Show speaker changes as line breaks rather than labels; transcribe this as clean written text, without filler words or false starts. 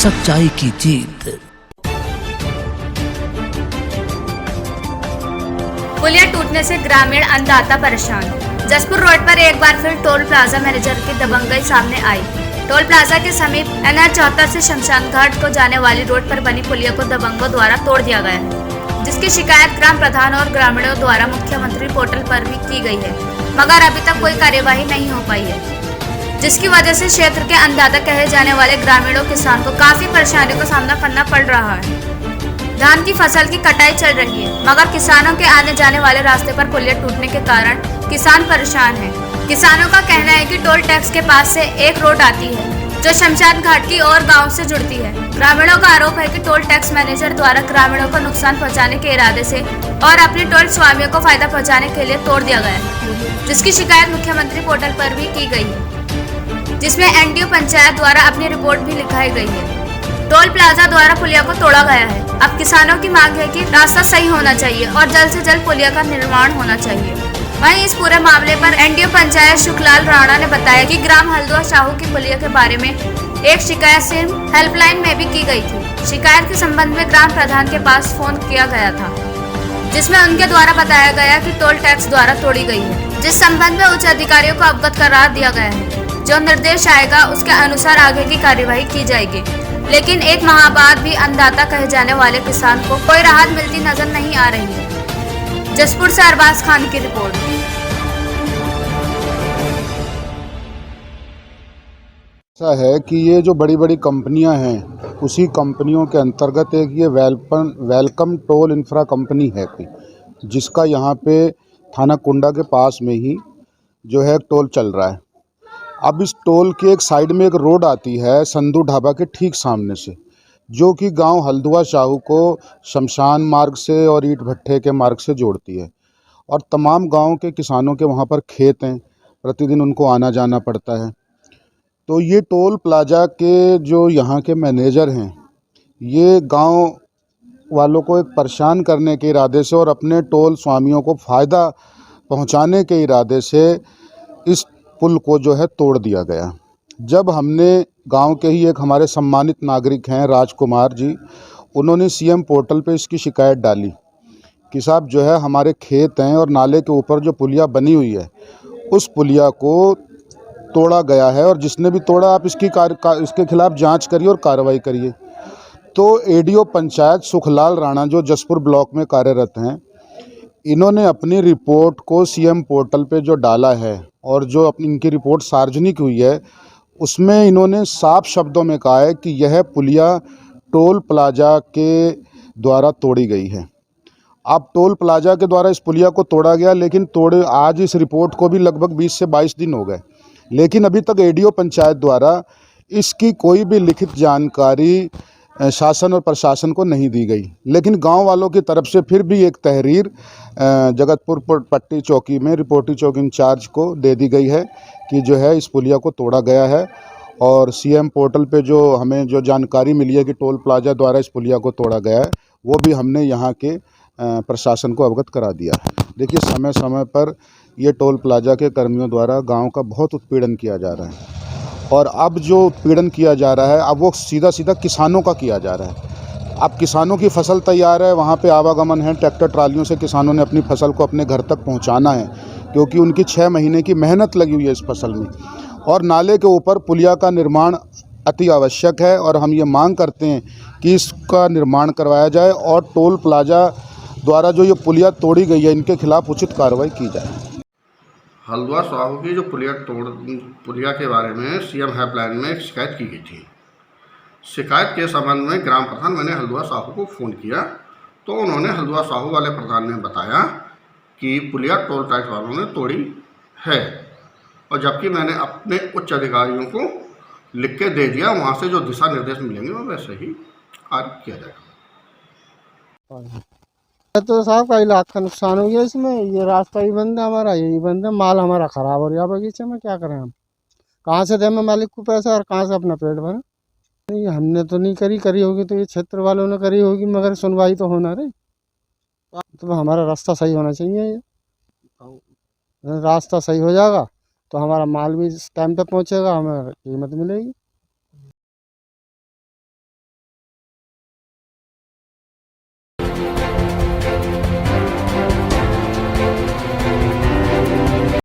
सच्चाई की जीत।
पुलिया टूटने से ग्रामीण अन्नदाता परेशान। जसपुर रोड पर एक बार फिर टोल प्लाजा मैनेजर की दबंगई सामने आई। टोल प्लाजा के समीप NH 74 से शमशान घाट को जाने वाली रोड पर बनी पुलिया को दबंगों द्वारा तोड़ दिया गया है, जिसकी शिकायत ग्राम प्रधान और ग्रामीणों द्वारा मुख्यमंत्री पोर्टल पर भी की गई है, मगर अभी तक कोई कार्यवाही नहीं हो पाई है, जिसकी वजह से क्षेत्र के अन्नदाता कहे जाने वाले ग्रामीणों किसान को काफी परेशानियों का सामना करना पड़ रहा है। धान की फसल की कटाई चल रही है, मगर किसानों के आने जाने वाले रास्ते पर पुलिया टूटने के कारण किसान परेशान हैं। किसानों का कहना है कि टोल टैक्स के पास से एक रोड आती है जो शमशान घाट की और गांव से जुड़ती है। ग्रामीणों का आरोप है कि टोल टैक्स मैनेजर द्वारा ग्रामीणों को नुकसान पहुंचाने के इरादे से और अपने टोल स्वामियों को फायदा पहुंचाने के लिए तोड़ दिया गया है, जिसकी शिकायत मुख्यमंत्री पोर्टल पर भी की गई है, जिसमें NDO पंचायत द्वारा अपनी रिपोर्ट भी लिखाई गई है। टोल प्लाजा द्वारा पुलिया को तोड़ा गया है। अब किसानों की मांग है कि रास्ता सही होना चाहिए और जल्द से जल्द पुलिया का निर्माण होना चाहिए। वहीं इस पूरे मामले पर NDO पंचायत सुखलाल राणा ने बताया कि ग्राम हल्द्वा साहू की पुलिया के बारे में एक शिकायत सिर्फ हेल्पलाइन में भी की गई थी। शिकायत के संबंध में ग्राम प्रधान के पास फोन किया गया था, जिसमें उनके द्वारा बताया गया कि टोल टैक्स द्वारा तोड़ी गई है, जिस संबंध में उच्च अधिकारियों को अवगत करा दिया गया है। जो निर्देश आएगा उसके अनुसार आगे की कार्यवाही की जाएगी। लेकिन एक माह बाद भी अन्नदाता कहे जाने वाले किसान को कोई राहत मिलती नजर नहीं आ रही है। जसपुर से अरबाज खान की रिपोर्ट।
ऐसा है कि ये जो बड़ी बड़ी कंपनियां हैं, उसी कंपनियों के अंतर्गत एक ये वेलकम टोल इंफ्रा कंपनी है कोई, जिसका यहाँ पे थाना कुंडा के पास में ही जो है टोल चल रहा है। अब इस टोल के एक साइड में एक रोड आती है संधू ढाबा के ठीक सामने से, जो कि गांव हल्द्वा साहू को शमशान मार्ग से और ईंट भट्ठे के मार्ग से जोड़ती है। और तमाम गांव के किसानों के वहां पर खेत हैं, प्रतिदिन उनको आना जाना पड़ता है। तो ये टोल प्लाजा के जो यहाँ के मैनेजर हैं, ये गांव वालों को एक परेशान करने के इरादे से और अपने टोल स्वामियों को फ़ायदा पहुंचाने के इरादे से इस पुल को जो है तोड़ दिया गया। जब हमने गांव के ही एक हमारे सम्मानित नागरिक हैं राजकुमार जी, उन्होंने CM पोर्टल पे इसकी शिकायत डाली कि साहब जो है हमारे खेत हैं और नाले के ऊपर जो पुलिया बनी हुई है, उस पुलिया को तोड़ा गया है और जिसने भी तोड़ा आप इसके खिलाफ जांच करिए और कार्रवाई करिए। तो ADO पंचायत सुखलाल राणा जो जसपुर ब्लॉक में कार्यरत हैं, इन्होंने अपनी रिपोर्ट को CM पोर्टल पे जो डाला है और जो अपनी इनकी रिपोर्ट सार्वजनिक हुई है, उसमें इन्होंने साफ शब्दों में कहा है कि यह पुलिया टोल प्लाजा के द्वारा तोड़ी गई है। अब टोल प्लाजा के द्वारा इस पुलिया को तोड़ा गया, लेकिन आज इस रिपोर्ट को भी लगभग 20 से 22 दिन हो गए, लेकिन अभी तक ADO पंचायत द्वारा इसकी कोई भी लिखित जानकारी शासन और प्रशासन को नहीं दी गई। लेकिन गांव वालों की तरफ से फिर भी एक तहरीर जगतपुर पट्टी चौकी में रिपोर्टिंग चौकी इंचार्ज को दे दी गई है कि जो है इस पुलिया को तोड़ा गया है। और CM पोर्टल पे जो हमें जो जानकारी मिली है कि टोल प्लाजा द्वारा इस पुलिया को तोड़ा गया है, वो भी हमने यहाँ के प्रशासन को अवगत करा दिया है। देखिए, समय समय पर ये टोल प्लाजा के कर्मियों द्वारा गांव का बहुत उत्पीड़न किया जा रहा है, और अब जो उत्पीड़न किया जा रहा है, अब वो सीधा सीधा किसानों का किया जा रहा है। अब किसानों की फसल तैयार है, वहाँ पे आवागमन है, ट्रैक्टर ट्रालियों से किसानों ने अपनी फसल को अपने घर तक पहुँचाना है, क्योंकि उनकी 6 महीने की मेहनत लगी हुई है इस फसल में। और नाले के ऊपर पुलिया का निर्माण अति आवश्यक है और हम ये मांग करते हैं कि इसका निर्माण करवाया जाए और टोल प्लाजा द्वारा जो ये पुलिया तोड़ी गई है, इनके खिलाफ उचित कार्रवाई की जाए।
हल्द्वा साहू की जो पुलिया के बारे में CM हेल्पलाइन में एक शिकायत की गई थी। शिकायत के संबंध में ग्राम प्रधान मैंने हल्द्वा साहू को फ़ोन किया, तो उन्होंने हल्द्वा साहू वाले प्रधान ने बताया कि पुलिया टोल टैक्स वालों ने तोड़ी है, और जबकि मैंने अपने उच्च अधिकारियों को लिख के दे दिया, वहाँ से जो दिशा निर्देश मिलेंगे वो वैसे ही कार्य किया जाएगा।
तो साहब कई लाख का नुकसान हो गया इसमें। ये रास्ता ही बंद है हमारा, यही बंद है, माल हमारा ख़राब हो रहा बगीचे में। क्या करें हम, कहाँ से दें मालिक को पैसा और कहाँ से अपना पेट भरें। नहीं, हमने तो नहीं करी होगी तो ये क्षेत्र वालों ने करी होगी, मगर सुनवाई तो होना रही। तो हमारा रास्ता सही होना चाहिए। ये रास्ता सही हो जाएगा तो हमारा माल भी टाइम पे पहुँचेगा, हमें कीमत मिलेगी।